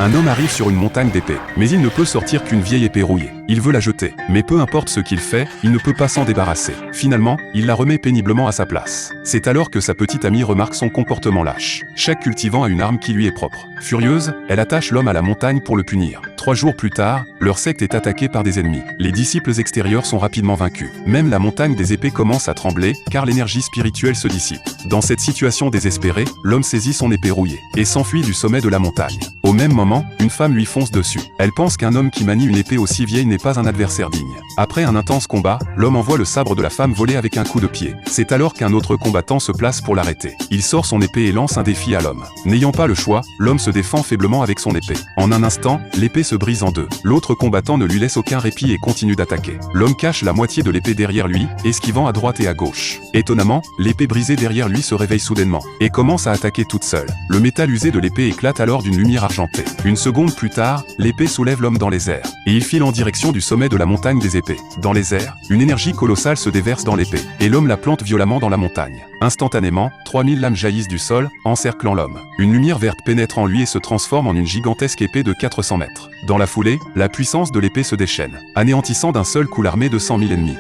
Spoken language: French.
Un homme arrive sur une montagne d'épées, mais il ne peut sortir qu'une vieille épée rouillée. Il veut la jeter, mais peu importe ce qu'il fait, il ne peut pas s'en débarrasser. Finalement, il la remet péniblement à sa place. C'est alors que sa petite amie remarque son comportement lâche. Chaque cultivant a une arme qui lui est propre. Furieuse, elle attache l'homme à la montagne pour le punir. 3 jours plus tard, leur secte est attaquée par des ennemis. Les disciples extérieurs sont rapidement vaincus. Même la montagne des épées commence à trembler, car l'énergie spirituelle se dissipe. Dans cette situation désespérée, l'homme saisit son épée rouillée et s'enfuit du sommet de la montagne. Au même moment, une femme lui fonce dessus. Elle pense qu'un homme qui manie une épée aussi vieille n'est pas un adversaire digne. Après un intense combat, l'homme envoie le sabre de la femme voler avec un coup de pied. C'est alors qu'un autre combattant se place pour l'arrêter. Il sort son épée et lance un défi à l'homme. N'ayant pas le choix, l'homme se défend faiblement avec son épée. En un instant, l'épée se brise en deux. L'autre combattant ne lui laisse aucun répit et continue d'attaquer. L'homme cache la moitié de l'épée derrière lui, esquivant à droite et à gauche. Étonnamment, l'épée brisée derrière lui se réveille soudainement et commence à attaquer toute seule. Le métal usé de l'épée éclate alors d'une lumière argentée. Une seconde plus tard, l'épée soulève l'homme dans les airs et il file en direction du sommet de la montagne des épées. Dans les airs, une énergie colossale se déverse dans l'épée et l'homme la plante violemment dans la montagne. Instantanément, 3000 lames jaillissent du sol, encerclant l'homme. Une lumière verte pénètre en lui et se transforme en une gigantesque épée de 400 mètres. Dans la foulée, la puissance de l'épée se déchaîne, anéantissant d'un seul coup l'armée de 100 000 ennemis.